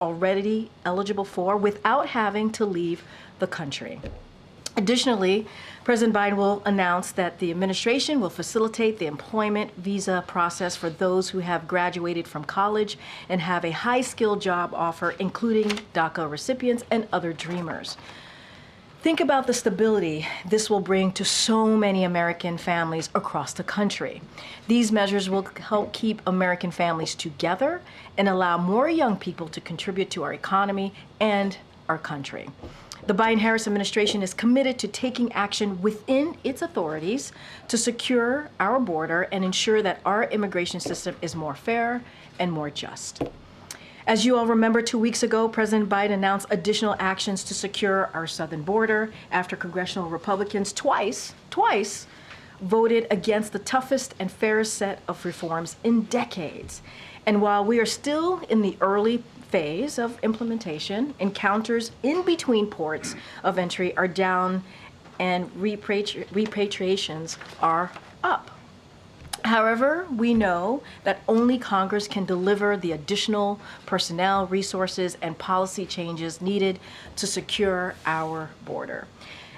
already eligible for without having to leave the country. Additionally, President Biden will announce that the administration will facilitate the employment visa process for those who have graduated from college and have a high-skilled job offer, including DACA recipients and other dreamers. Think about the stability this will bring to so many American families across the country. These measures will help keep American families together and allow more young people to contribute to our economy and our country. The Biden-Harris administration is committed to taking action within its authorities to secure our border and ensure that our immigration system is more fair and more just. As you all remember, 2 weeks ago, President Biden announced additional actions to secure our southern border after congressional Republicans twice voted against the toughest and fairest set of reforms in decades. And while we are still in the early phase of implementation, encounters in between ports of entry are down and repatriations are up. However, we know that only Congress can deliver the additional personnel, resources, and policy changes needed to secure our border.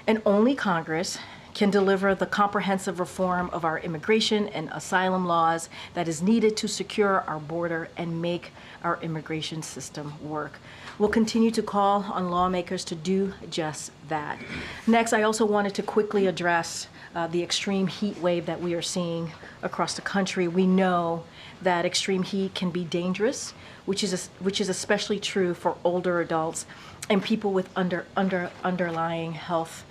And only Congress can deliver the comprehensive reform of our immigration and asylum laws that is needed to secure our border and make our immigration system work. We'll continue to call on lawmakers to do just that. Next, I also wanted to quickly address the extreme heat wave that we are seeing across the country. We know that extreme heat can be dangerous, which is especially true for older adults and people with underlying health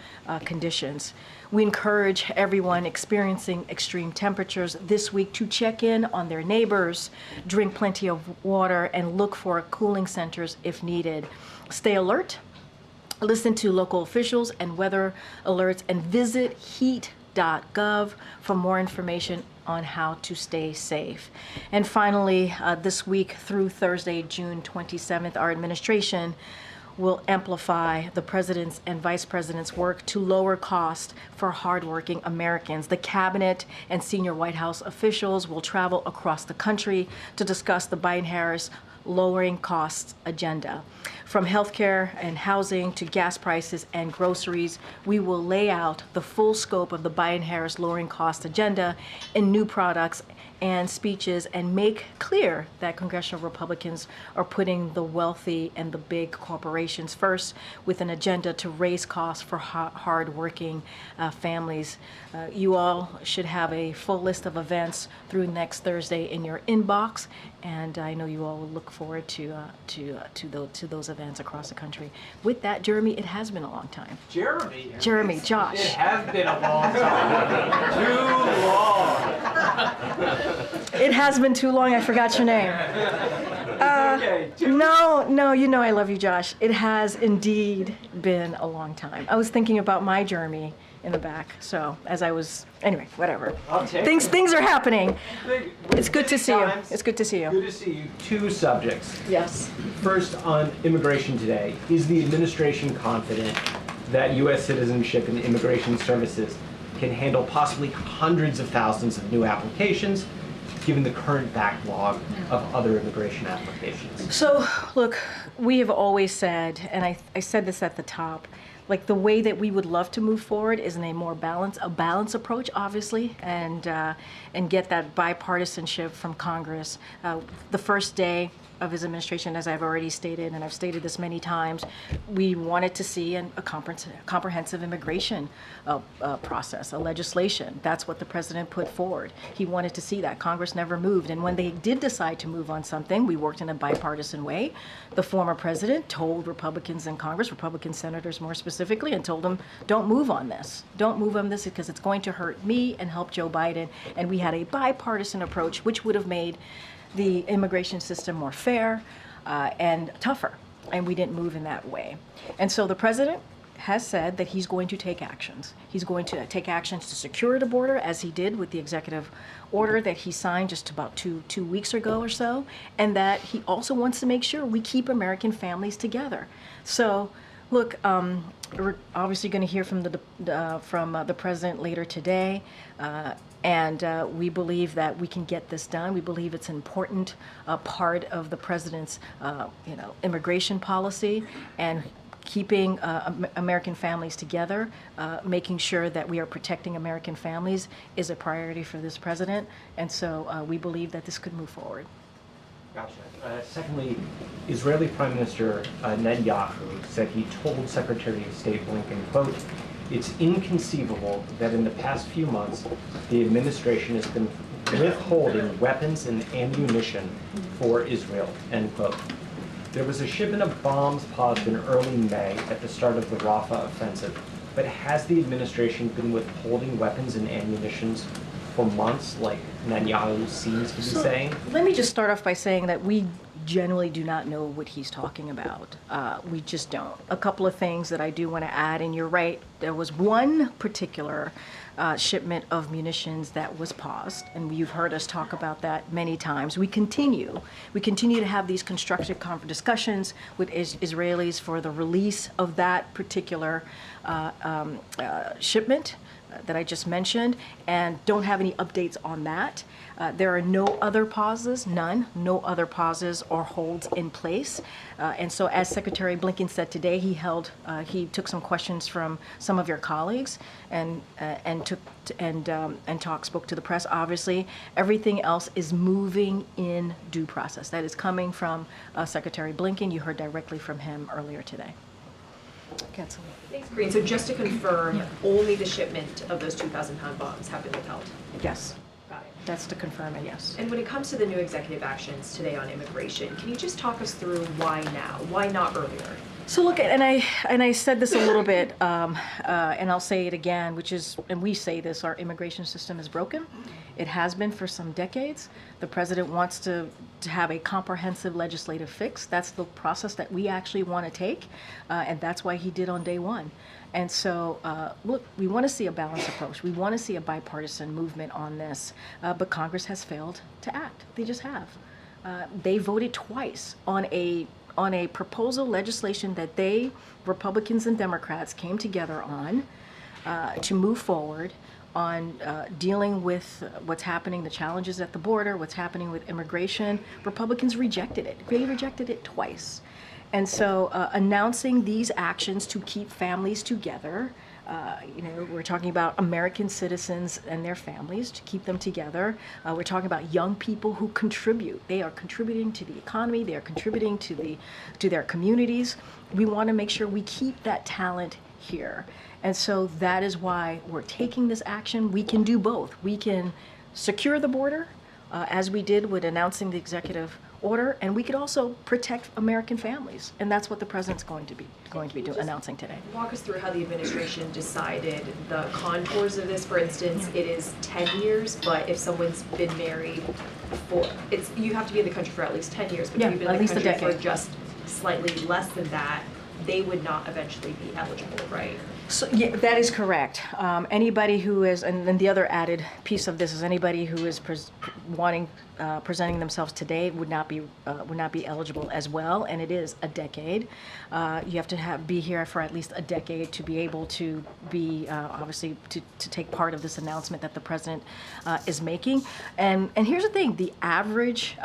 conditions. We encourage everyone experiencing extreme temperatures this week to check in on their neighbors, drink plenty of water, and look for cooling centers if needed. Stay alert, listen to local officials and weather alerts, and visit heat.gov for more information on how to stay safe. And finally, this week through Thursday, June 27th, our administration will amplify the President's and Vice President's work to lower costs for hardworking Americans. The Cabinet and senior White House officials will travel across the country to discuss the Biden-Harris lowering costs agenda. From healthcare and housing to gas prices and groceries, we will lay out the full scope of the Biden-Harris lowering cost agenda in new products and speeches and make clear that congressional Republicans are putting the wealthy and the big corporations first with an agenda to raise costs for hard-working families. You all should have a full list of events through next Thursday in your inbox, and I know you all will look forward to those events across the country. With that, Jeremy, it has been a long time. Jeremy, Josh. It has been a long time. Too long. It has been too long. I forgot your name. Okay. No, you know I love you, Josh. It has indeed been a long time. I was thinking about my Jeremy in the back. So anyway, whatever. Things are happening. It's good to see you. It's good to see you. Good to see you. Two subjects. Yes. First, on immigration today, is the administration confident that U.S. citizenship and immigration services can handle possibly hundreds of thousands of new applications, given the current backlog of other immigration applications? So, look, we have always said, and I said this at the top, like the way that we would love to move forward is in a more balanced approach, obviously, and get that bipartisanship from Congress. The first day of his administration, as I've already stated, and I've stated this many times, we wanted to see a comprehensive immigration process, a legislation. That's what the president put forward. He wanted to see that. Congress never moved. And when they did decide to move on something, we worked in a bipartisan way. The former president told Republicans in Congress, Republican senators more specifically, and told them, don't move on this. Don't move on this because it's going to hurt me and help Joe Biden. And we had a bipartisan approach, which would have made the immigration system more fair and tougher, and we didn't move in that way. And so the president has said that he's going to take actions. He's going to take actions to secure the border, as he did with the executive order that he signed just about two weeks ago or so, and that he also wants to make sure we keep American families together. So Look, we're obviously going to hear from the president later today, and we believe that we can get this done. We believe it's an important part of the president's, immigration policy and keeping American families together, making sure that we are protecting American families is a priority for this president, and so we believe that this could move forward. Gotcha. Secondly, Israeli Prime Minister Netanyahu said he told Secretary of State Blinken, quote, "It's inconceivable that in the past few months, the administration has been withholding weapons and ammunition for Israel," end quote. There was a shipment of bombs paused in early May at the start of the Rafah offensive, but has the administration been withholding weapons and ammunitions for months, like Netanyahu seems to be saying? Let me just start off by saying that we generally do not know what he's talking about. We just don't. A couple of things that I do want to add, and you're right, there was one particular shipment of munitions that was paused, and you've heard us talk about that many times. We continue to have these constructive discussions with Israelis for the release of that particular shipment that I just mentioned, and don't have any updates on that. There are no other pauses, no other pauses or holds in place. And so as Secretary Blinken said today, he took some questions from some of your colleagues and spoke to the press. Obviously, everything else is moving in due process. That is coming from Secretary Blinken. You heard directly from him earlier today. Cancel. Thanks, Karine. So just to confirm, only the shipment of those 2,000-pound bombs have been withheld? Yes. Got it. That's to confirm it, yes. And when it comes to the new executive actions today on immigration, can you just talk us through why now? Why not earlier? So look, and I said this a little bit, and I'll say it again, which is, and we say this, our immigration system is broken. It has been for some decades. The president wants to have a comprehensive legislative fix. That's the process that we actually want to take, and that's why he did on day one. And so, look, we want to see a balanced approach. We want to see a bipartisan movement on this, but Congress has failed to act. They just have. They voted twice on a proposal legislation that Republicans and Democrats, came together on to move forward on dealing with what's happening, the challenges at the border, what's happening with immigration. Republicans rejected it. They rejected it twice. And so announcing these actions to keep families together, we're talking about American citizens and their families, to keep them together. We're talking about young people who contribute. They are contributing to the economy. They are contributing to their communities. We want to make sure we keep that talent here. And so that is why we're taking this action. We can do both. We can secure the border, as we did with announcing the executive order, and we could also protect American families, and that's what the president's going to be announcing today. Walk us through how the administration decided the contours of this. For instance, it is 10 years, but if someone's been married you have to be in the country for at least 10 years, but if you've been in the country for just slightly less than that, they would not eventually be eligible, right? So, yeah, that is correct. Anybody who is, and then the other added piece of this is anybody who is presenting themselves today would not be eligible as well, and it is a decade. You have to be here for at least a decade to be able to be obviously to take part of this announcement that the president is making. And here's the thing: the average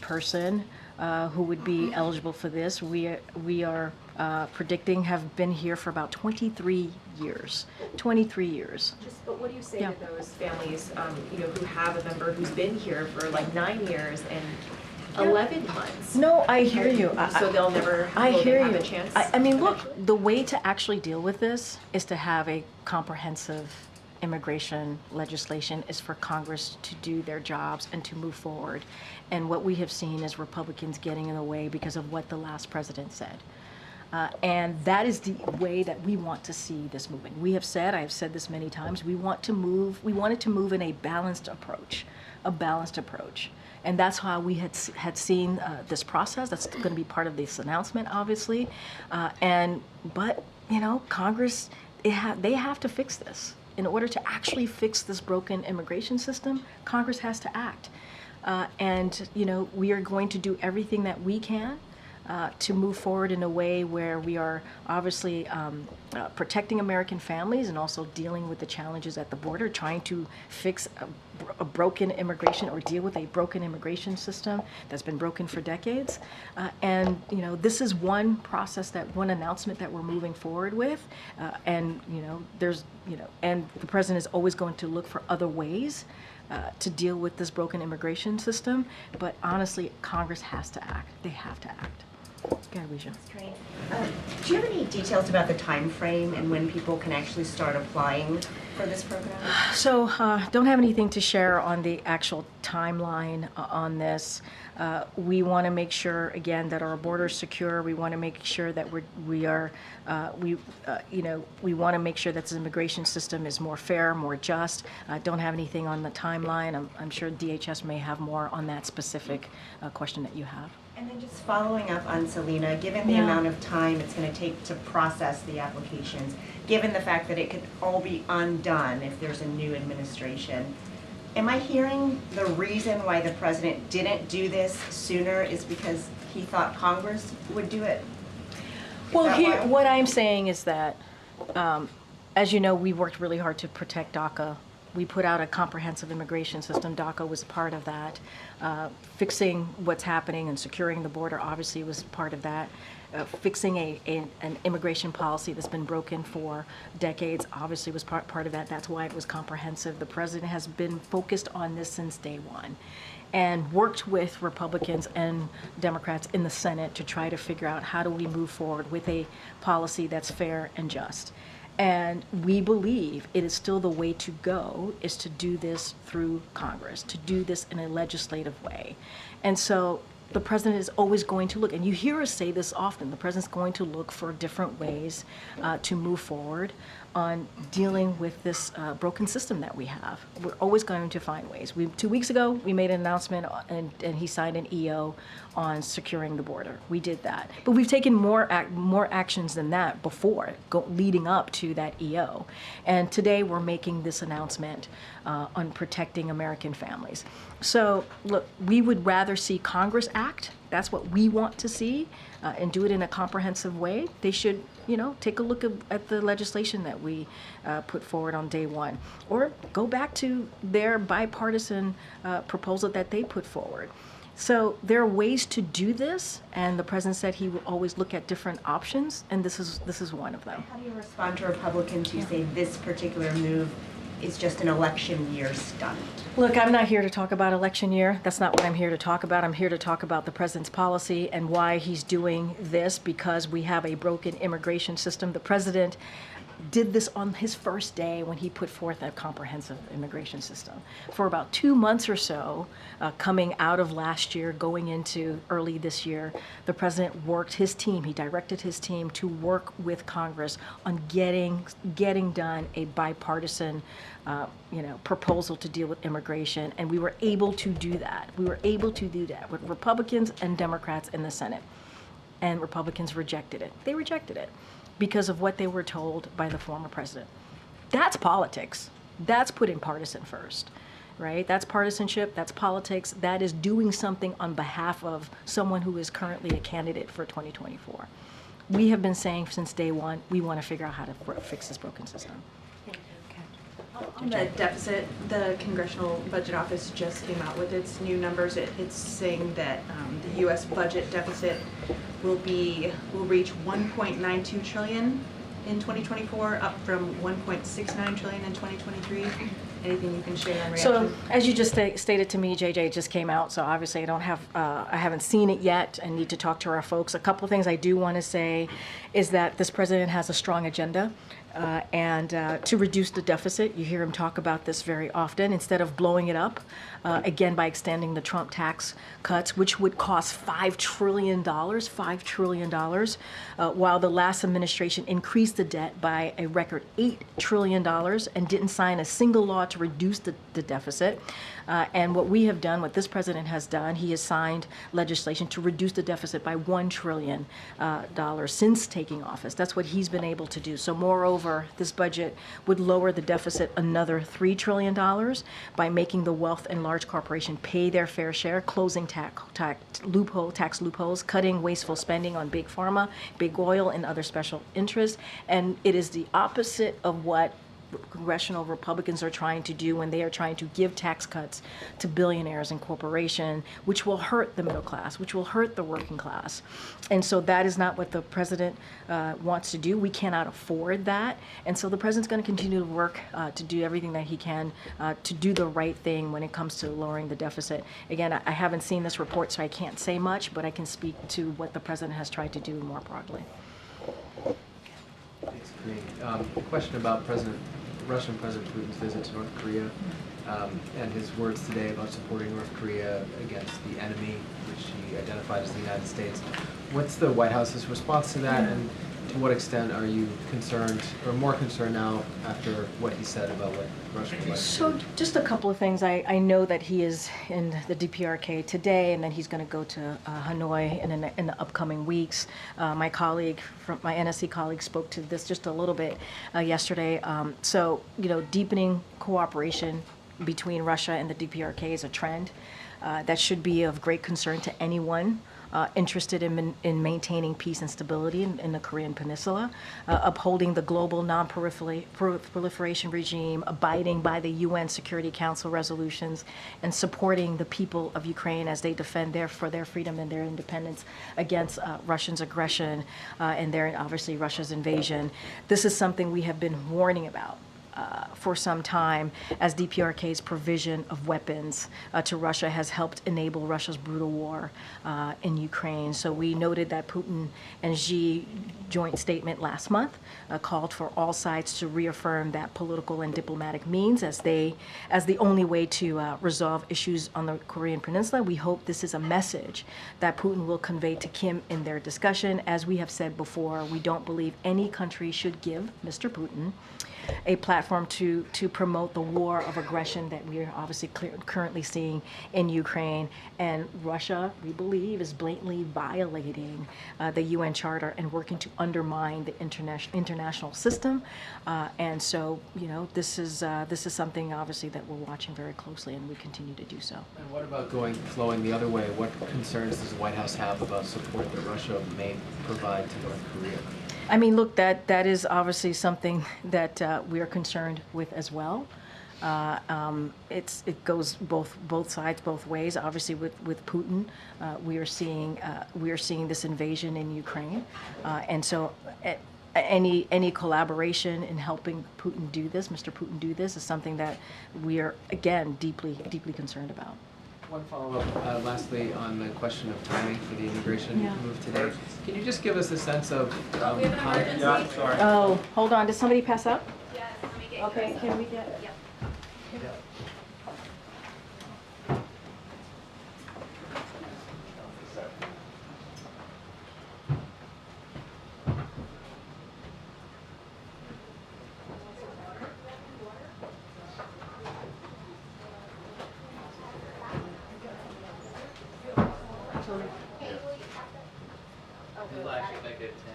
person who would be eligible for this, we are predicting have been here for about 23 years. 23 years. But what do you say to those families, who have a member who's been here for like 9 years and 11 months? No, I hear you. So they'll never have a chance? I mean, look, the way to actually deal with this is to have a comprehensive immigration legislation, is for Congress to do their jobs and to move forward. And what we have seen is Republicans getting in the way because of what the last president said. And that is the way that we want to see this moving. I have said this many times, we want it to move in a balanced approach. And that's how we had seen this process. That's going to be part of this announcement, obviously. But Congress, they have to fix this. In order to actually fix this broken immigration system, Congress has to act. We are going to do everything that we can to move forward in a way where we are obviously protecting American families and also dealing with the challenges at the border, trying to fix a broken immigration or deal with a broken immigration system that's been broken for decades. And this is one process, one announcement that we're moving forward with. And and the president is always going to look for other ways to deal with this broken immigration system. But honestly, Congress has to act. They have to act. Go ahead, Alicia. Karine, do you have any details about the time frame and when people can actually start applying for this program? So don't have anything to share on the actual timeline on this. We want to make sure, again, that our border is secure. We want to make sure that we want to make sure that the immigration system is more fair, more just. Don't have anything on the timeline. I'm sure DHS may have more on that specific question that you have. And then just following up on Selena, given the amount of time it's going to take to process the applications, given the fact that it could all be undone if there's a new administration, am I hearing the reason why the president didn't do this sooner is because he thought Congress would do it? Well, what I'm saying is that, as you know, we worked really hard to protect DACA. We put out a comprehensive immigration system. DACA was part of that. Fixing what's happening and securing the border obviously was part of that. Fixing an immigration policy that's been broken for decades obviously was part of that. That's why it was comprehensive. The president has been focused on this since day one and worked with Republicans and Democrats in the Senate to try to figure out how do we move forward with a policy that's fair and just. And we believe it is still the way to go is to do this through Congress, to do this in a legislative way. And so the president is always going to look, and you hear us say this often, the president's going to look for different ways to move forward on dealing with this broken system that we have. We're always going to find ways. 2 weeks ago, we made an announcement and he signed an EO on securing the border. We did that. But we've taken more actions than that before, leading up to that EO. And today we're making this announcement on protecting American families. So look, we would rather see Congress act. That's what we want to see, and do it in a comprehensive way. They should, take a look at the legislation that we put forward on day one, or go back to their bipartisan proposal that they put forward. So there are ways to do this, and the president said he will always look at different options, and this is one of them. How do you respond to Republicans who say this particular move is just an election year stunt? Look, I'm not here to talk about election year. That's not what I'm here to talk about. I'm here to talk about the president's policy and why he's doing this, because we have a broken immigration system. The president did this on his first day when he put forth a comprehensive immigration system. For about 2 months or so, coming out of last year, going into early this year, the president worked his team, he directed his team to work with Congress on getting done a bipartisan proposal to deal with immigration, and we were able to do that. We were able to do that with Republicans and Democrats in the Senate, and Republicans rejected it. They rejected it because of what they were told by the former president. That's politics. That's putting partisan first, right? That's partisanship, that's politics, that is doing something on behalf of someone who is currently a candidate for 2024. We have been saying since day one, we want to figure out how to fix this broken system. On the deficit, the Congressional Budget Office just came out with its new numbers. It's saying that the U.S. budget deficit will reach 1.92 trillion in 2024, up from 1.69 trillion in 2023. Anything you can share on reaction? So, as you just stated to me, JJ, it just came out, so obviously I haven't seen it yet and need to talk to our folks. A couple of things I do want to say is that this president has a strong agenda. And to reduce the deficit, you hear him talk about this very often, instead of blowing it up, again, by extending the Trump tax cuts, which would cost $5 trillion, while the last administration increased the debt by a record $8 trillion and didn't sign a single law to to reduce the deficit. And what we have done, what this president has done, he has signed legislation to reduce the deficit by $1 trillion since taking office. That's what he's been able to do. So moreover, this budget would lower the deficit another $3 trillion by making the wealth and large corporation pay their fair share, closing tax loopholes, cutting wasteful spending on big pharma, big oil, and other special interests. And it is the opposite of what congressional Republicans are trying to do when they are trying to give tax cuts to billionaires and corporations, which will hurt the middle class, which will hurt the working class. And so that is not what the president wants to do. We cannot afford that. And so the president's going to continue to work to do everything that he can to do the right thing when it comes to lowering the deficit. Again, I haven't seen this report, so I can't say much, but I can speak to what the president has tried to do more broadly. Thanks, Karine. A question about Russian President Putin's visit to North Korea and his words today about supporting North Korea against the enemy, which he identified as the United States. What's the White House's response to that, and to what extent are you concerned, or more concerned now after what he said about what Russia would like to So do? just a couple of things. I know that he is in the DPRK today, and then he's going to go to Hanoi in the upcoming weeks. My colleague, my NSC colleague, spoke to this just a little bit yesterday. So, deepening cooperation between Russia and the DPRK is a trend that should be of great concern to anyone interested in maintaining peace and stability in the Korean Peninsula, upholding the global non-proliferation regime, abiding by the UN Security Council resolutions, and supporting the people of Ukraine as they defend for their freedom and their independence against Russia's aggression and obviously Russia's invasion. This is something we have been warning about for some time, as DPRK's provision of weapons to Russia has helped enable Russia's brutal war in Ukraine. So we noted that Putin and Xi joint statement last month called for all sides to reaffirm that political and diplomatic means as the only way to resolve issues on the Korean Peninsula. We hope this is a message that Putin will convey to Kim in their discussion. As we have said before, we don't believe any country should give Mr. Putin a platform to promote the war of aggression that we are obviously currently seeing in Ukraine. And Russia, we believe, is blatantly violating the UN Charter and working to undermine the international system. And so, this is something obviously that we're watching very closely, and we continue to do so. And what about flowing the other way? What concerns does the White House have about support that Russia may provide to North Korea? I mean, look, that is obviously something that we are concerned with as well. It goes both sides, both ways. Obviously, with Putin, we are seeing this invasion in Ukraine, and so any collaboration in helping Putin do this, Mr. Putin do this, is something that we are again deeply concerned about. One follow-up, lastly, on the question of timing for the immigration move today. Can you just give us a sense of how... Yeah, sorry. Oh, hold on. Did somebody pass out? Yes, let me get Okay, can we get... Yep.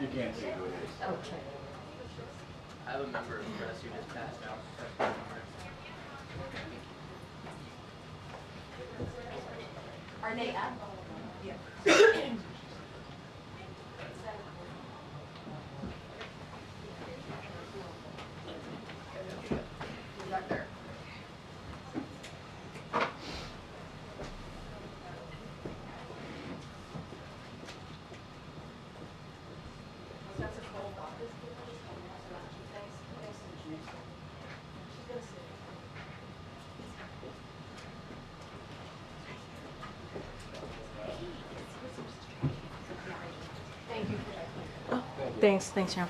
You can't see who it is. Okay. I have a member of the press who just passed out. Are they up? Thanks, John.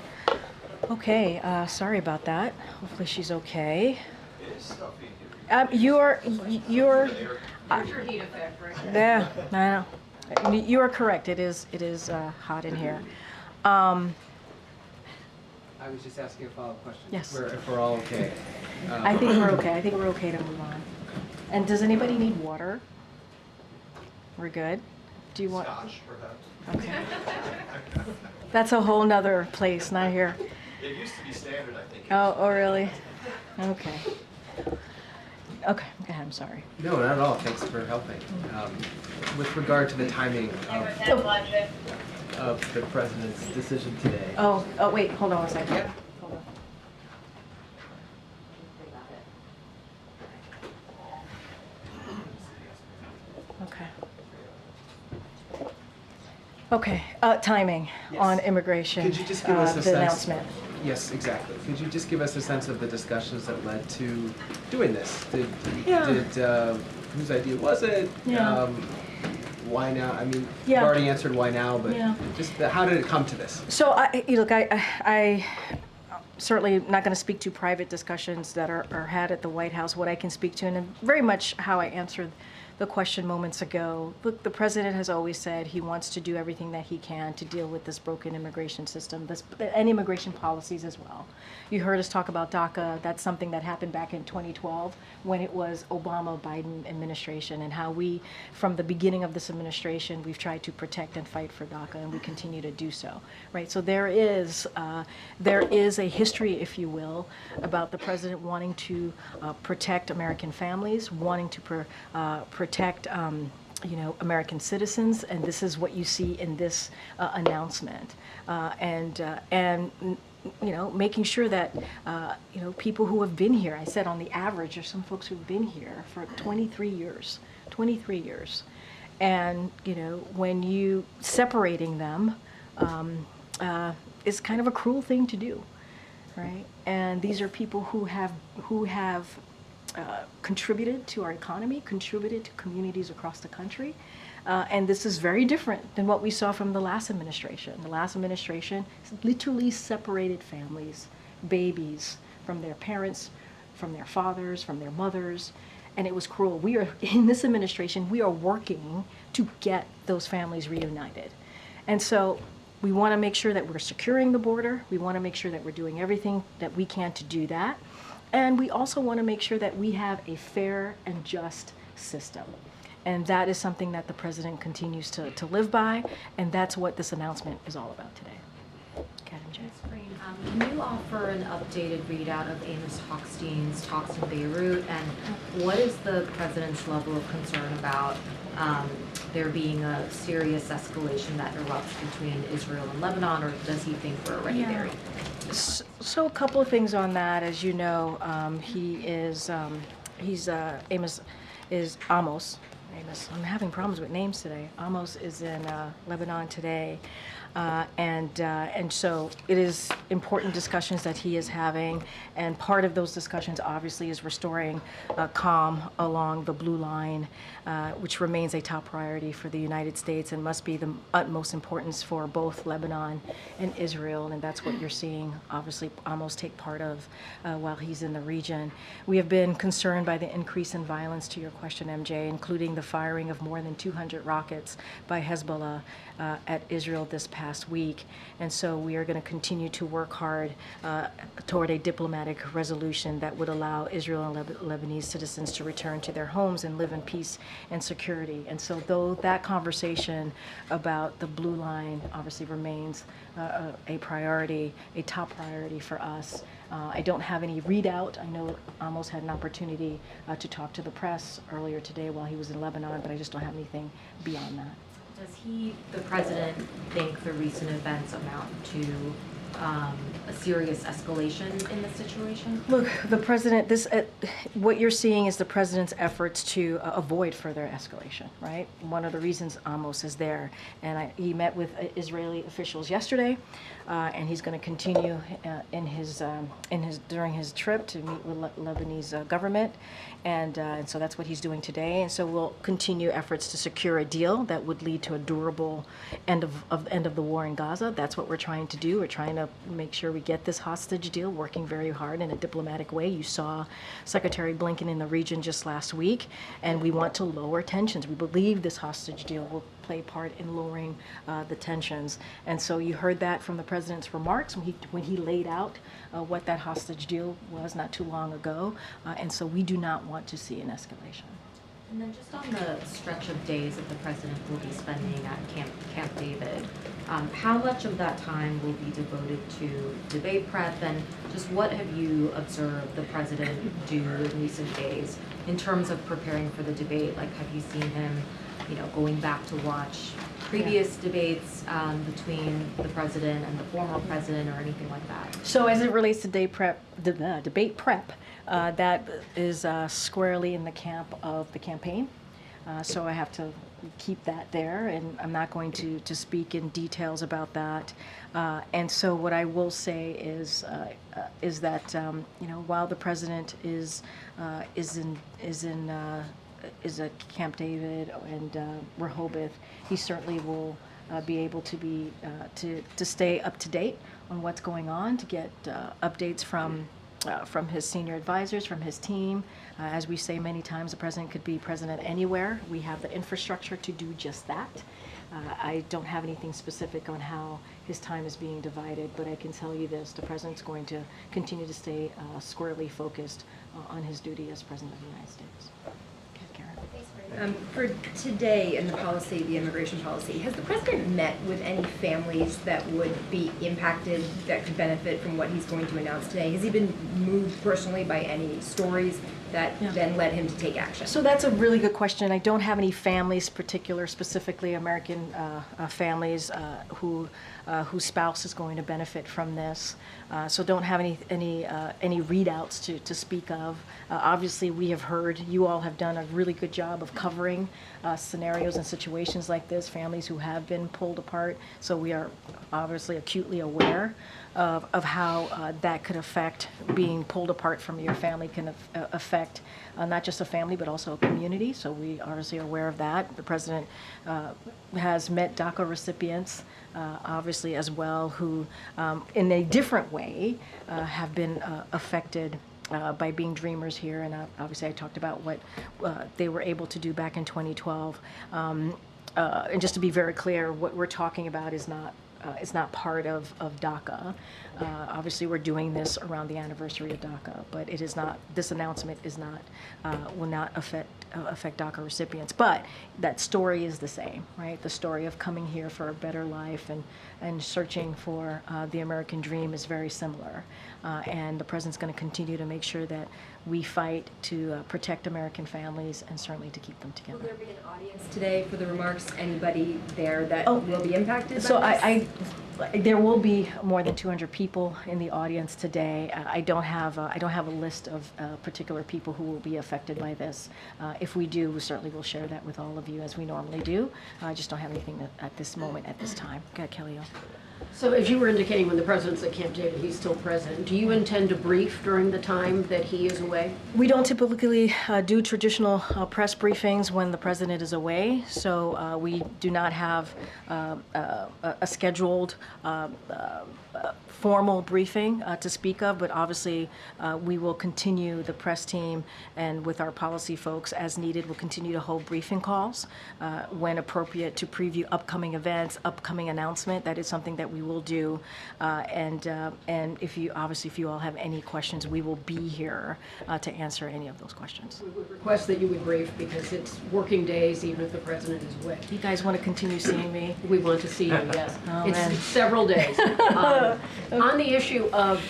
Okay, sorry about that. Hopefully she's okay. You're. Where's your heat effect, right? Yeah, I know. You are correct. It is hot in here. I was just asking a follow-up question. Yes. If we're all okay. I think we're okay. I think we're okay to move on. And does anybody need water? We're good? Do you want? Scotch, perhaps. Okay. That's a whole nother place, not here. It used to be standard, I think. Oh, really? Okay. Okay, go ahead, I'm sorry. No, not at all. Thanks for helping. With regard to the timing of the president's decision today. Oh, wait, hold on one second. Yeah. Hold on. Okay. Okay, timing on Yes. immigration. Could you just give us a the sense? announcement. Yes, exactly. Could you just give us a sense of the discussions that led to doing this? Yeah. Whose idea was it? Yeah. Why now? I mean, Yeah. you've already answered why now, but Yeah. just how did it come to this? So, I certainly not going to speak to private discussions that are had at the White House. What I can speak to, and very much how I answered the question moments ago. Look, the president has always said he wants to do everything that he can to deal with this broken immigration system, and immigration policies as well. You heard us talk about DACA. That's something that happened back in 2012 when it was Obama-Biden administration, and how we, from the beginning of this administration, we've tried to protect and fight for DACA, and we continue to do so. Right. So there is a history, if you will, about the president wanting to protect American families, wanting to protect American citizens, and this is what you see in this announcement, and making sure that people who have been here. I said on the average, there's some folks who've been here for 23 years, and when you separating them is kind of a cruel thing to do, right? And these are people who have contributed to our economy, contributed to communities across the country. And this is very different than what we saw from the last administration. The last administration literally separated families, babies, from their parents, from their fathers, from their mothers, and it was cruel. In this administration, we are working to get those families reunited. And so we want to make sure that we're securing the border. We want to make sure that we're doing everything that we can to do that. And we also want to make sure that we have a fair and just system. And that is something that the president continues to live by, and that's what this announcement is all about today. Madam Chair. Can you offer an updated readout of Amos Hochstein's talks in Beirut, and what is the president's level of concern about there being a serious escalation that erupts between Israel and Lebanon, or does he think we're already there? So a couple of things on that. As you know, Amos. I'm having problems with names today. Amos is in Lebanon today. And so it is important discussions that he is having, and part of those discussions obviously is restoring calm along the blue line, which remains a top priority for the United States and must be the utmost importance for both Lebanon and Israel, and that's what you're seeing obviously Amos take part of while he's in the region. We have been concerned by the increase in violence, to your question, MJ, including the firing of more than 200 rockets by Hezbollah at Israel this past week. And so we are going to continue to work hard toward a diplomatic resolution that would allow Israel and Lebanese citizens to return to their homes and live in peace and security. And so though that conversation about the blue line obviously remains a priority, a top priority for us, I don't have any readout. I know Amos had an opportunity to talk to the press earlier today while he was in Lebanon, but I just don't have anything beyond that. Does the president, think the recent events amount to a serious escalation in the situation? Look, the president, what you're seeing is the president's efforts to avoid further escalation, right? One of the reasons Amos is there. And he met with Israeli officials yesterday, and he's going to continue during his trip to meet with Lebanese government. And so that's what he's doing today. And so we'll continue efforts to secure a deal that would lead to a durable end of the war in Gaza. That's what we're trying to do. We're trying to to make sure we get this hostage deal working very hard in a diplomatic way. You saw Secretary Blinken in the region just last week, and we want to lower tensions. We believe this hostage deal will play part in lowering the tensions. And so you heard that from the president's remarks when he laid out what that hostage deal was not too long ago. And so we do not want to see an escalation. And then just on the stretch of days that the president will be spending at Camp David, how much of that time will be devoted to debate prep, and just what have you observed the president do in recent days in terms of preparing for the debate? Like, have you seen him, going back to watch previous debates between the president and the former president or anything like that? So as it relates to debate prep, that is squarely in the camp of the campaign. So I have to keep that there, and I'm not going to speak in details about that. And so what I will say is that while the president is at Camp David and Rehoboth, he certainly will be able to stay up to date on what's going on, to get updates from his senior advisors, from his team. As we say many times, the president could be president anywhere. We have the infrastructure to do just that. I don't have anything specific on how his time is being divided, but I can tell you this: the president's going to continue to stay squarely focused on his duty as president of the United States. Okay, Karen. For today and the immigration policy, has the president met with any families that would be impacted, that could benefit from what he's going to announce today? Has he been moved personally by any stories that then led him to take action? So that's a really good question. I don't have any families, specifically American families whose spouse is going to benefit from this. So don't have any readouts to speak of. Obviously, we have heard, you all have done a really good job of covering scenarios and situations like this, families who have been pulled apart. So we are obviously acutely aware of how that could affect, being pulled apart from your family can affect not just a family but also a community. So we are obviously aware of that. The president has met DACA recipients obviously as well, who in a different way have been affected by being dreamers here. And obviously I talked about what they were able to do back in 2012. And just to be very clear, what we're talking about is not part of DACA. Obviously, we're doing this around the anniversary of DACA, but it is not. This announcement is not will not affect DACA recipients. But that story is the same, right? The story of coming here for a better life and searching for the American dream is very similar. And the president's going to continue to make sure that we fight to protect American families and certainly to keep them together. Will there be an audience today for the remarks? Anybody there that will be impacted by So this? there will be more than 200 people in the audience today. I don't have a list of particular people who will be affected by this. If we do, we certainly will share that with all of you as we normally do. I just don't have anything at this moment, at this time. Go ahead, Kelly. So as you were indicating, when the president's at Camp David, he's still present. Do you intend to brief during the time that he is away? We don't typically do traditional press briefings when the president is away, so we do not have a scheduled formal briefing to speak of, but obviously we will continue, the press team and with our policy folks as needed, will continue to hold briefing calls when appropriate to preview upcoming events, upcoming announcement. That is something that we will do. And if you all have any questions, we will be here to answer any of those questions. We would request that you would brief because it's working days even if the president is away. You guys want to continue seeing me? We want to see you, yes. Oh, It's man. several days. On the issue of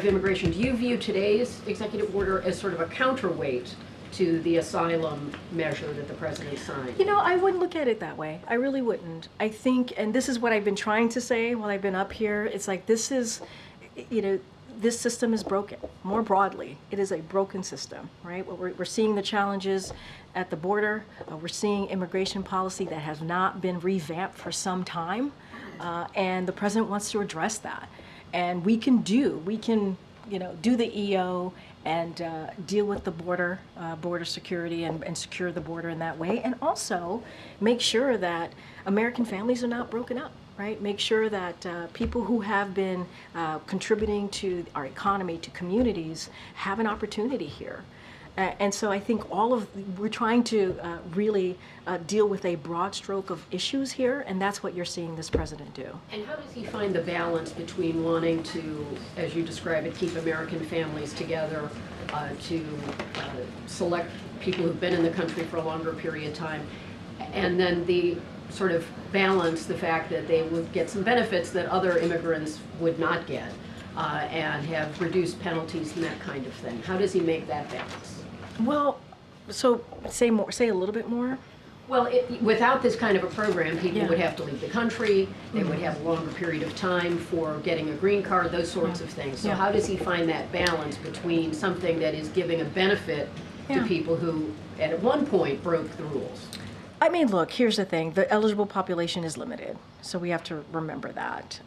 immigration, do you view today's executive order as sort of a counterweight to the asylum measure that the president signed? You know, I wouldn't look at it that way. I really wouldn't. I think, and this is what I've been trying to say while I've been up here, it's like this system is broken. More broadly, it is a broken system, right? We're seeing the challenges at the border. We're seeing immigration policy that has not been revamped for some time, and the president wants to address that. And we can do the EO and deal with the border security and secure the border in that way, and also make sure that American families are not broken up. right? Make sure that people who have been contributing to our economy, to communities, have an opportunity here. And so I think we're trying to really deal with a broad stroke of issues here, and that's what you're seeing this president do. And how does he find the balance between wanting to, as you describe it, keep American families together, to select people who've been in the country for a longer period of time, and then the sort of balance the fact that they would get some benefits that other immigrants would not get, and have reduced penalties and that kind of thing? How does he make that balance? Well, so say a little bit more. Well, without this kind of a program, people Yeah. would have to leave the country, they would have a longer period of time for getting a green card, those sorts of things. So Yeah. how does he find that balance between something that is giving a benefit to Yeah. people who, at one point, broke the rules? I mean, look, here's the thing. The eligible population is limited, so we have to remember that.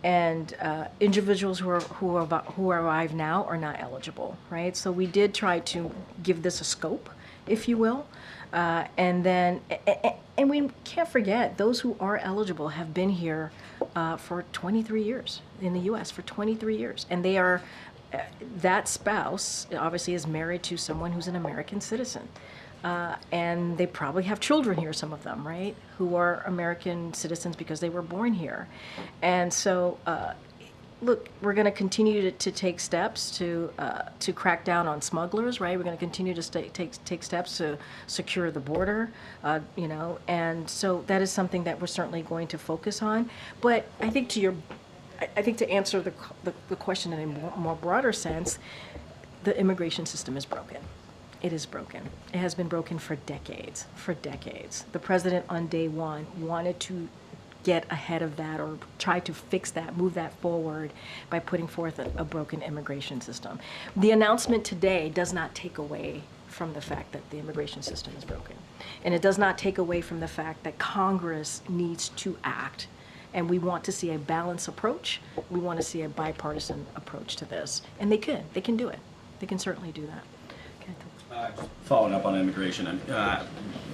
And individuals who arrive now are not eligible, right? So we did try to give this a scope, if you will. And we can't forget, those who are eligible have been here for 23 years, in the U.S. for 23 years. And they are, that spouse obviously is married to someone who's an American citizen. And they probably have children here, some of them, right, who are American citizens because they were born here. And so, look, we're going to continue to take steps to crack down on smugglers, right? We're going to continue to take steps to secure the border, and so that is something that we're certainly going to focus on. But I think to answer the question in a more broader sense, the immigration system is broken. It is broken. It has been broken for decades, The president on day one wanted to get ahead of that or try to fix that, move that forward by putting forth a broken immigration system. The announcement today does not take away from the fact that the immigration system is broken. And it does not take away from the fact that Congress needs to act. And we want to see a balanced approach. We want to see a bipartisan approach to this. And they can do it. They can certainly do that. Okay. Following up on immigration,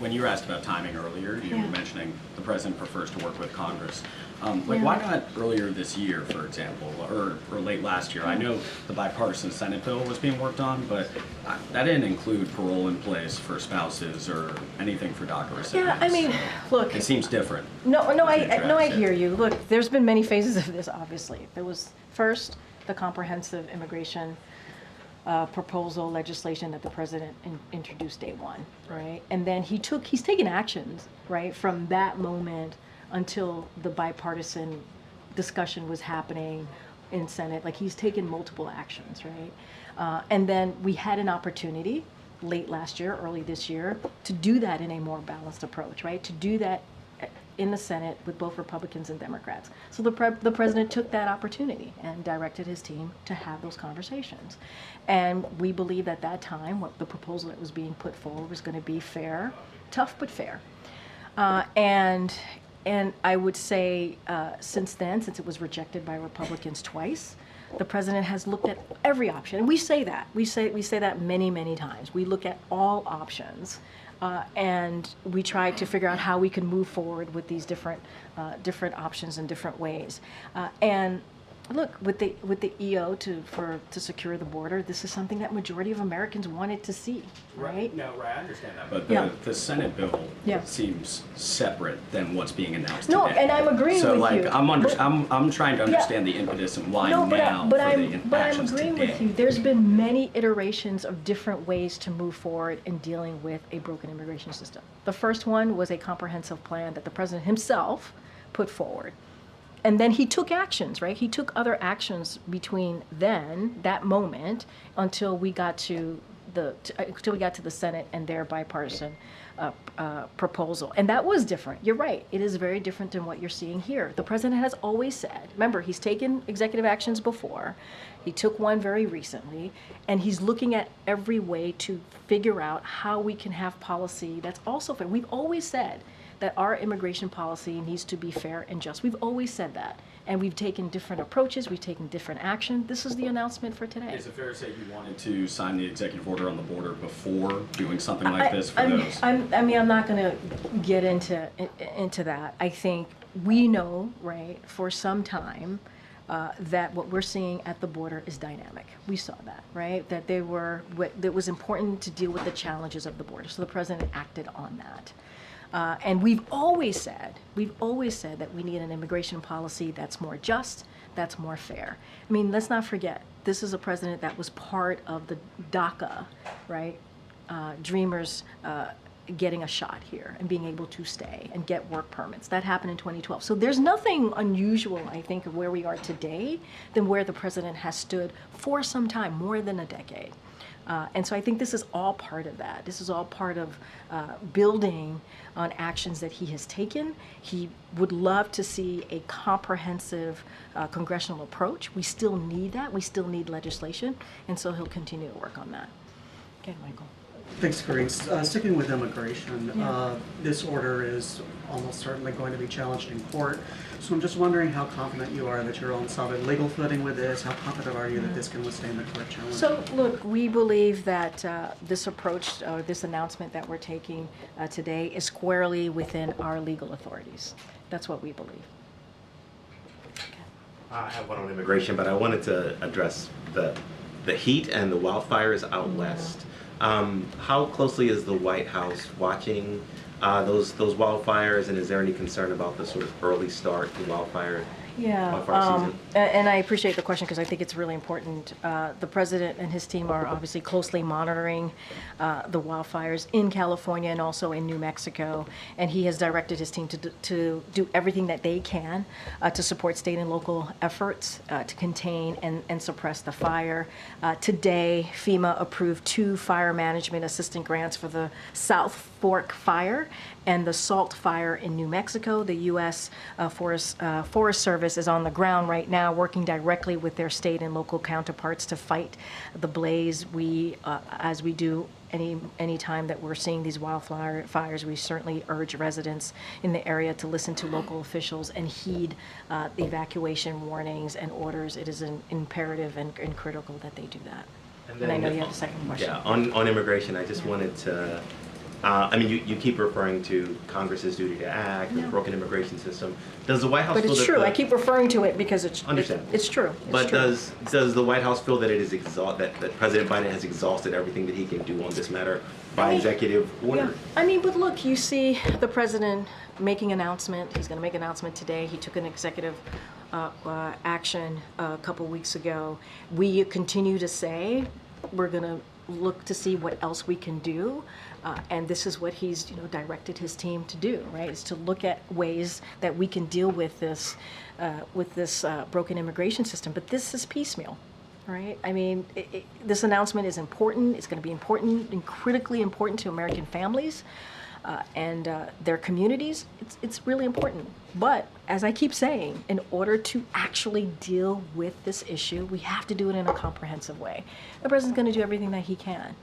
when you were asked about timing earlier, you Yeah. were mentioning the president prefers to work with Congress. Yeah. Why not earlier this year, for example, or late last year? I know the bipartisan Senate bill was being worked on, but that didn't include parole in place for spouses or anything for DACA recipients. Yeah, I mean, look. It seems different. I hear you. Look, there's been many phases of this, obviously. There was first the comprehensive immigration proposal legislation that the president introduced day one, right? And then he's taken actions, right, from that moment until the bipartisan discussion was happening in Senate. Like, he's taken multiple actions, right? And then we had an opportunity late last year, early this year, to do that in a more balanced approach, right? To do that in the Senate with both Republicans and Democrats. So the president took that opportunity and directed his team to have those conversations. And we believe at that time, what the proposal that was being put forward was going to be fair, tough but fair. And I would say since then, since it was rejected by Republicans twice, the president has looked at every option. And we say that. We say that many, many times. We look at all options. And we try to figure out how we can move forward with these different options in different ways. And look, with the EO to secure the border, this is something that majority of Americans wanted to see, right? No, right, I understand that. But Yeah. the Senate bill Yeah. seems separate than what's being announced No, today. and I'm agreeing so, with like, you. I'm trying to understand the impetus and why No, but now I'm for the I'm actions agreeing today. with you. There's been many iterations of different ways to move forward in dealing with a broken immigration system. The first one was a comprehensive plan that the president himself put forward. And then he took actions, right? He took other actions between that moment, until we got to the Senate and their bipartisan proposal. And that was different. You're right. It is very different than what you're seeing here. The president has always said, remember, he's taken executive actions before. He took one very recently, and he's looking at every way to figure out how we can have policy that's also fair. We've always said that our immigration policy needs to be fair and just. We've always said that. And we've taken different approaches, we've taken different action. This is the announcement for today. Is it fair to say you wanted to sign the executive order on the border before doing something like this for those? I'm not going to get into that. I think we know, right, for some time, that what we're seeing at the border is dynamic. We saw that, right? That it was important to deal with the challenges of the border. So the president acted on that. And we've always said that we need an immigration policy that's more just, that's more fair. I mean, let's not forget, this is a president that was part of the DACA, right? Dreamers getting a shot here and being able to stay and get work permits. That happened in 2012. So there's nothing unusual, I think, of where we are today than where the president has stood for some time, more than a decade. And so I think this is all part of that. This is all part of building on actions that he has taken. He would love to see a comprehensive congressional approach. We still need that. We still need legislation. And so he'll continue to work on that. Okay, Michael. Thanks, Karine. Sticking with immigration, Yeah. this order is almost certainly going to be challenged in court. So I'm just wondering how confident you are that you're on solid legal footing with this. How confident are you that this can withstand the court challenge? So, look, we believe that this approach, or this announcement that we're taking today is squarely within our legal authorities. That's what we believe. I have one on immigration, but I wanted to address the heat and the wildfires out west. How closely is the White House watching those wildfires, and is there any concern about the sort of early start to wildfire season? And I appreciate the question because I think it's really important. The president and his team are obviously closely monitoring the wildfires in California and also in New Mexico, and he has directed his team to do everything that they can to support state and local efforts to contain and suppress the fire. Today, FEMA approved 2 fire management assistant grants for the South Fork Fire and the Salt Fire in New Mexico. The U.S. Forest Service is on the ground right now working directly with their state and local counterparts to fight the blaze. As we do any time that we're seeing these wildfires, we certainly urge residents in the area to listen to local officials and heed the evacuation warnings and orders. It is imperative and critical that they do that. And I know you have a second question. Yeah, on immigration, I just wanted to, I mean, you keep referring to Congress's duty to act, the broken immigration system. Does the White House But feel it's that true. I keep referring to it because it's true. It's But true. does the White House feel that it is that President Biden has exhausted everything that he can do on this matter by executive order? Yeah. I mean, but look, you see the president making an announcement. He's going to make an announcement today. He took an executive action a couple weeks ago. We continue to say we're going to look to see what else we can do. And this is what he's, directed his team to do, right? Is to look at ways that we can deal with this broken immigration system. But this is piecemeal, right? I mean, this announcement is important. It's going to be important and critically important to American families and their communities. It's really important. But as I keep saying, in order to actually deal with this issue, we have to do it in a comprehensive way. The president's going to do everything that he can.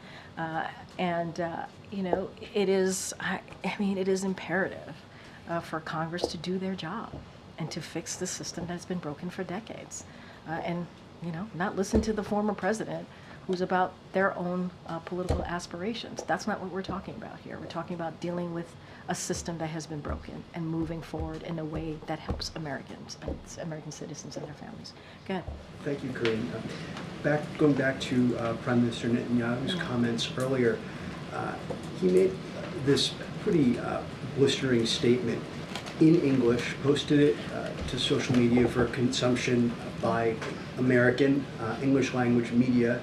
It is imperative for Congress to do their job and to fix the system that's been broken for decades. Not listen to the former president who's about their own political aspirations. That's not what we're talking about here. We're talking about dealing with a system that has been broken and moving forward in a way that helps Americans, and American citizens and their families. Go ahead. Thank you, Karine. Going back to Prime Minister Netanyahu's comments earlier, he made this pretty blistering statement in English, posted it to social media for consumption by American English language media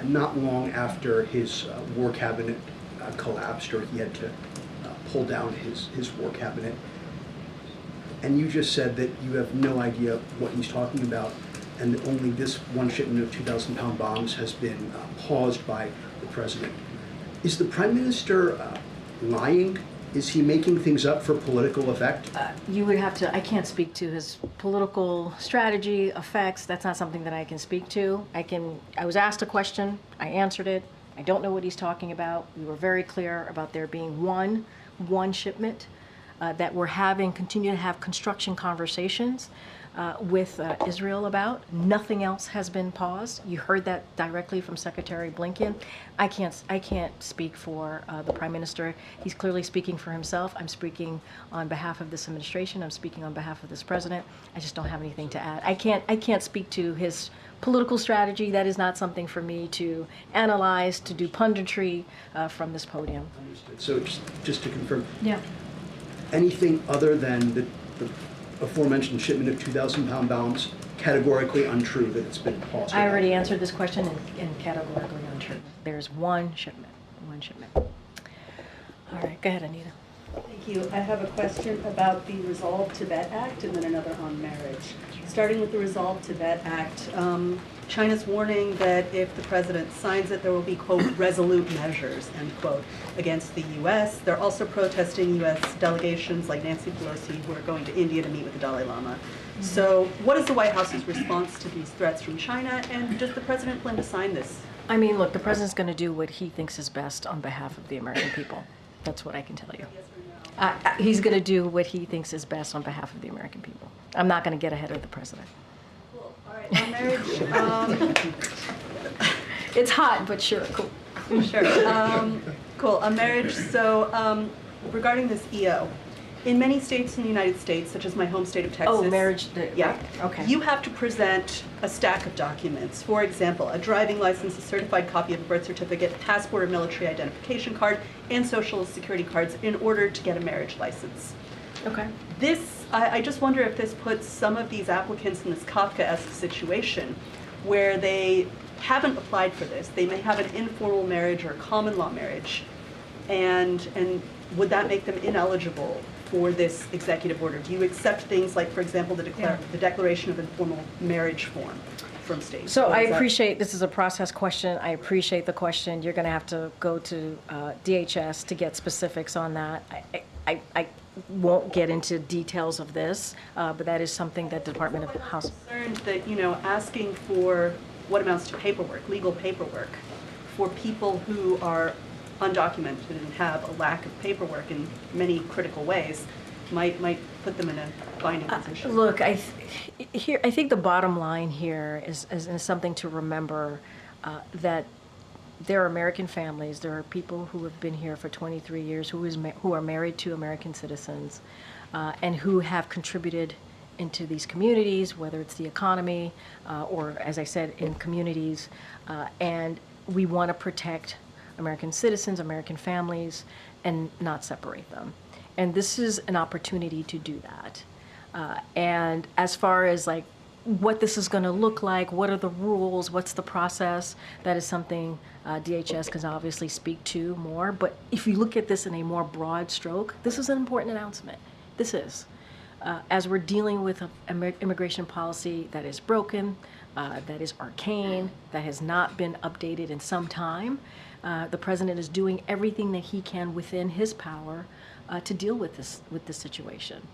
not long after his war cabinet collapsed, or he had to pull down his war cabinet. And you just said that you have no idea what he's talking about, and that only this one shipment of 2,000-pound bombs has been paused by the president. Is the prime minister lying? Is he making things up for political effect? You would have to, I can't speak to his political strategy, effects. That's not something that I can speak to. I was asked a question, I answered it. I don't know what he's talking about. We were very clear about there being one shipment that we're continue to have construction conversations with Israel about. Nothing else has been paused. You heard that directly from Secretary Blinken. I can't speak for the Prime Minister. He's clearly speaking for himself. I'm speaking on behalf of this administration. I'm speaking on behalf of this president. I just don't have anything to add. I can't speak to his political strategy. That is not something for me to analyze, to do punditry from this podium. Understood. So just to confirm, Yeah. anything other than the aforementioned shipment of 2,000-pound bombs, categorically untrue that it's been paused? I already answered this question and categorically untrue. There's one shipment. All right, go ahead, Anita. Thank you. I have a question about the Resolve Tibet Act and then another on marriage. Starting with the Resolve Tibet Act, China's warning that if the president signs it, there will be, quote, resolute measures, end quote, against the U.S. They're also protesting U.S. delegations like Nancy Pelosi who are going to India to meet with the Dalai Lama. So what is the White House's response to these threats from China, and does the president plan to sign this? I mean, look, the president's going to do what he thinks is best on behalf of the American people. That's what I can tell you. He's going to do what he thinks is best on behalf of the American people. I'm not going to get ahead of the president. Cool. All right. On marriage, It's hot, but sure, cool. sure. Cool. On marriage, so regarding this EO, in many states in the United States, such as my home state of Texas. Oh, marriage. Yeah. Okay. You have to present a stack of documents. For example, a driving license, a certified copy of a birth certificate, passport or military identification card, and social security cards in order to get a marriage license. Okay. I just wonder if this puts some of these applicants in this Kafkaesque situation where they haven't applied for this. They may have an informal marriage or common law marriage, and would that make them ineligible for this executive order? Do you accept things like, for example, the Declaration of Informal Marriage form from states? So I appreciate, this is a process question. I appreciate the question. You're going to have to go to DHS to get specifics on that. I won't get into details of this, but that is something that Department of House. I'm concerned that, asking for what amounts to paperwork, legal paperwork, for people who are undocumented and have a lack of paperwork in many critical ways might put them in a binding position. Look, I think the bottom line here is something to remember, that there are American families, there are people who have been here for 23 years who are married to American citizens, and who have contributed into these communities, whether it's the economy or, as I said, in communities, and we want to protect American citizens, American families, and not separate them. And this is an opportunity to do that. And as far as like what this is going to look like, what are the rules, what's the process, that is something DHS can obviously speak to more. But if you look at this in a more broad stroke, this is an important announcement. This is. As we're dealing with an immigration policy that is broken, that is arcane, that has not been updated in some time, the president is doing everything that he can within his power to deal with this situation.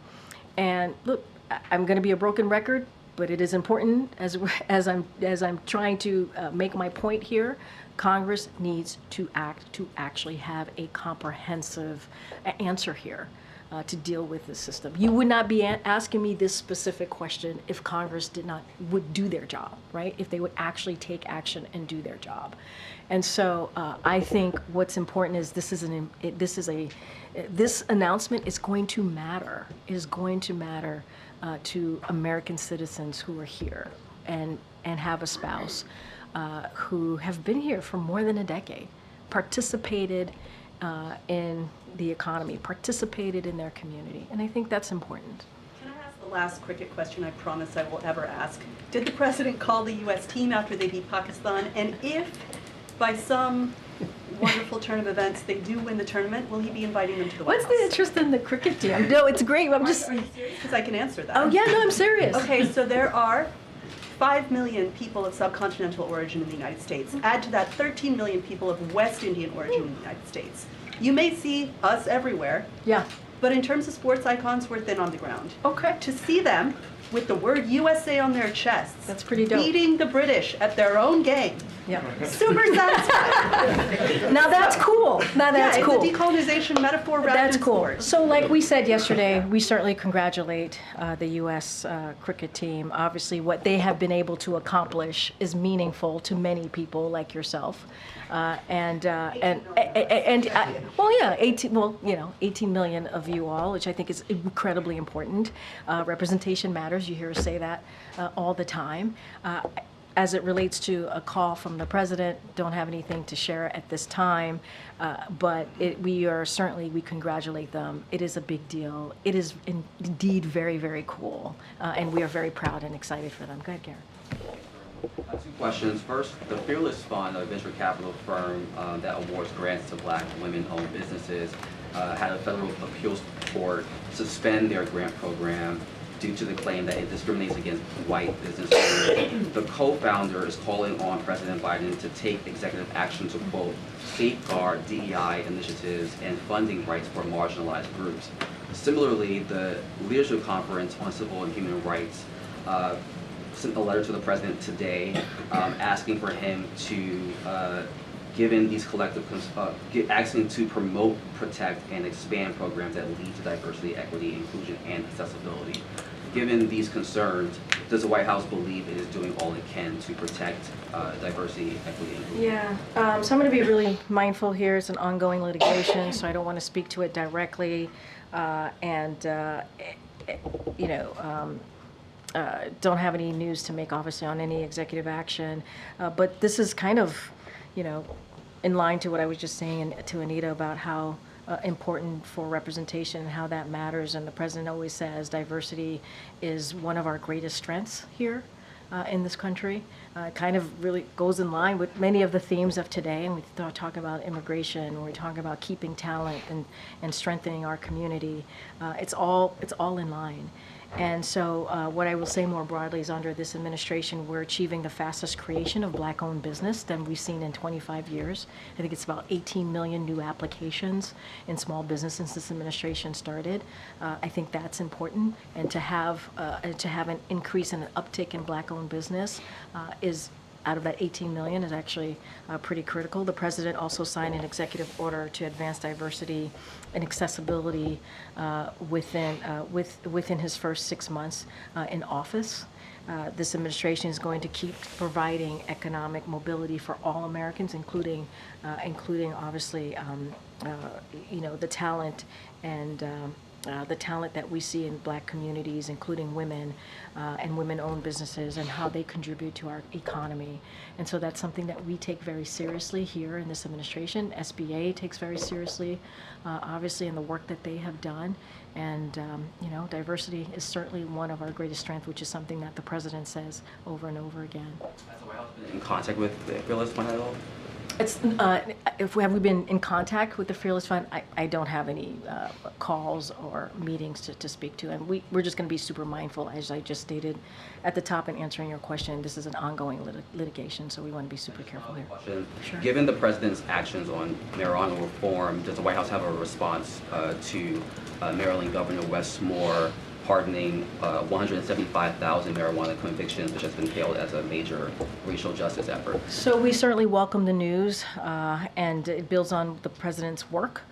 And look, I'm going to be a broken record, but it is important as I'm trying to make my point here. Congress needs to act to actually have a comprehensive answer here. To deal with this system. You would not be asking me this specific question if Congress would do their job, right? If they would actually take action and do their job. And so I think what's important is this announcement is going to matter. It is going to matter to American citizens who are here and have a spouse who have been here for more than a decade, participated in the economy, participated in their community. And I think that's important. Can I ask the last cricket question I promise I will ever ask? Did the president call the U.S. team after they beat Pakistan? And if, by some wonderful turn of events, they do win the tournament, will he be inviting them to the White House? What's the interest in the cricket team? No, it's great. I'm just... Are you serious? Because I can answer that. Oh, yeah, no, I'm serious. Okay, so there are 5 million people of subcontinental origin in the United States. Add to that 13 million people of West Indian origin in the United States. You may see us everywhere. Yeah. But in terms of sports icons, we're thin on the ground. Okay. To see them with the word USA on their chests. That's pretty dope. Beating the British at their own game. Yeah. Super satisfying. Now that's cool. Now that's yeah, cool. It's a decolonization metaphor wrapped That's in cool. sports. So like we said yesterday, we certainly congratulate the U.S. Cricket team. Obviously, what they have been able to accomplish is meaningful to many people like yourself. Well, yeah, 18 million of you all, which I think is incredibly important. Representation matters. You hear us say that all the time. As it relates to a call from the president, don't have anything to share at this time, but we congratulate them. It is a big deal. It is indeed very, very cool, and we are very proud and excited for them. Go ahead, Karen. Two questions. First, the Fearless Fund, a venture capital firm that awards grants to Black women-owned businesses, had a federal appeals court suspend their grant program due to the claim that it discriminates against white business owners. The co-founder is calling on President Biden to take executive action to, quote, safeguard DEI initiatives and funding rights for marginalized groups. Similarly, the Leadership Conference on Civil and Human Rights sent a letter to the president today asking for him to, given these collective, asking to promote, protect, and expand programs that lead to diversity, equity, inclusion, and accessibility. Given these concerns, does the White House believe it is doing all it can to protect diversity, equity, and inclusion? Yeah, so I'm going to be really mindful here. It's an ongoing litigation, so I don't want to speak to it directly, don't have any news to make, obviously, on any executive action. But this is kind of, in line to what I was just saying to Anita about how important for representation and how that matters. And the president always says diversity is one of our greatest strengths here in this country. It kind of really goes in line with many of the themes of today. And we talk about immigration, or we talk about keeping talent and strengthening our community. It's all in line. And so what I will say more broadly is under this administration, we're achieving the fastest creation of Black-owned business than we've seen in 25 years. I think it's about 18 million new applications in small business since this administration started. I think that's important. And to have an increase and an uptick in Black-owned business is, out of that 18 million, is actually pretty critical. The president also signed an executive order to advance diversity and accessibility within his first 6 months in office. This administration is going to keep providing economic mobility for all Americans, including obviously the talent and the talent that we see in Black communities, including women and women-owned businesses, and how they contribute to our economy. And so that's something that we take very seriously here in this administration. SBA takes very seriously, obviously, in the work that they have done. And diversity is certainly one of our greatest strengths, which is something that the president says over and over again. Has the White House been in contact with the Fearless Fund at all? It's, have we been in contact with the Fearless Fund? I don't have any calls or meetings to speak to, and we're just going to be super mindful, as I just stated at the top in answering your question. This is an ongoing litigation, so we want to be super careful here. Sure. Given the president's actions on marijuana reform, does the White House have a response to Maryland Governor Wes Moore pardoning 175,000 marijuana convictions, which has been hailed as a major racial justice effort? So we certainly welcome the news, and it builds on the president's work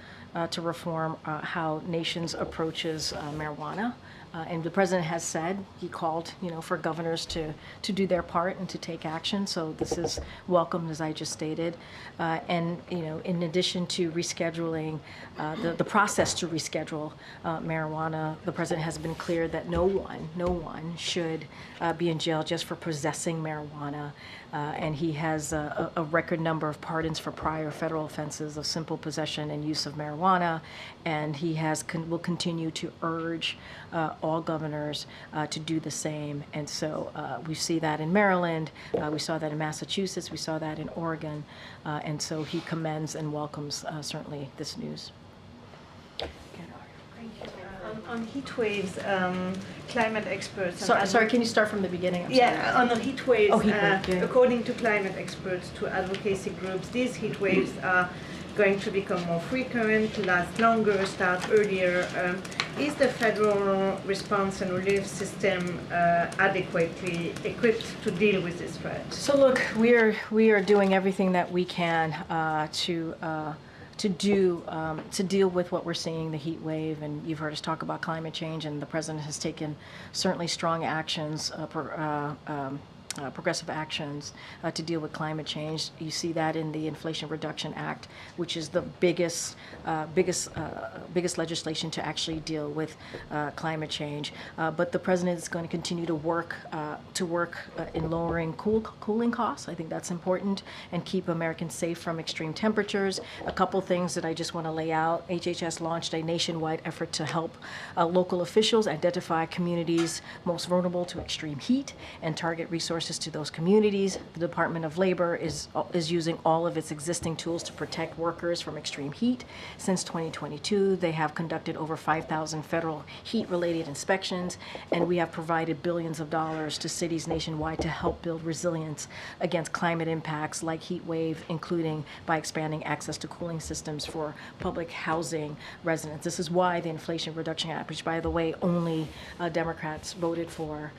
to reform how nations approaches marijuana. And the president has said, he called, for governors to do their part and to take action. So this is welcome, as I just stated. And, in addition to rescheduling, the process to reschedule marijuana, the president has been clear that no one should be in jail just for possessing marijuana. And he has a record number of pardons for prior federal offenses of simple possession and use of marijuana. And he will continue to urge all governors to do the same. And so we see that in Maryland, we saw that in Massachusetts, we saw that in Oregon. And so he commends and welcomes certainly this news. On heat waves, climate experts. Sorry, can you start from the beginning? I'm Yeah, sorry. on the heat waves, Oh, heat wave, yeah. according to climate experts, to advocacy groups, these heat waves are going to become more frequent, last longer, start earlier. Is the federal response and relief system adequately equipped to deal with this threat? So look, we are doing everything that we can to deal with what we're seeing, the heat wave, and you've heard us talk about climate change, and the president has taken certainly strong actions, progressive actions to deal with climate change. You see that in the Inflation Reduction Act, which is the biggest legislation to actually deal with climate change. But the president is going to continue to work in lowering cooling costs. I think that's important, and keep Americans safe from extreme temperatures. A couple things that I just want to lay out. HHS launched a nationwide effort to help local officials identify communities most vulnerable to extreme heat and target resources to those communities. The Department of Labor is using all of its existing tools to protect workers from extreme heat. Since 2022, they have conducted over 5,000 federal heat-related inspections, and we have provided billions of dollars to cities nationwide to help build resilience against climate impacts like heat wave, including by expanding access to cooling systems for public housing residents. This is why the Inflation Reduction Act, which by the way only Democrats voted for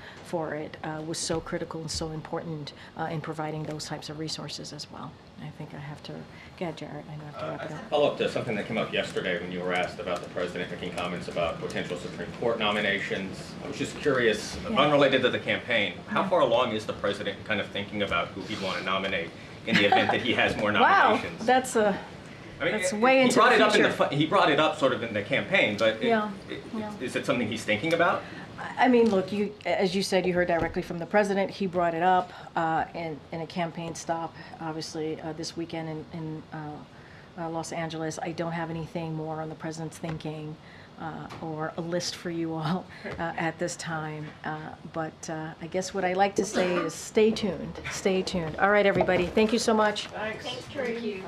it, was so critical and so important in providing those types of resources as well. I think I have to, go ahead, Jared, I have to wrap it up. Follow up to something that came up yesterday when you were asked about the president making comments about potential Supreme Court nominations. I was just curious, unrelated to the campaign, how far along is the president kind of thinking about who he'd want to nominate in the event that he has more nominations? Wow, that's way into the future. He brought it up sort of in the campaign, but is it something he's thinking about? I mean, look, as you said, you heard directly from the president. He brought it up in a campaign stop, obviously, this weekend in Los Angeles. I don't have anything more on the president's thinking or a list for you all at this time. But I guess what I like to say is stay tuned. Stay tuned. All right, everybody. Thank you so much. Thanks, Karine.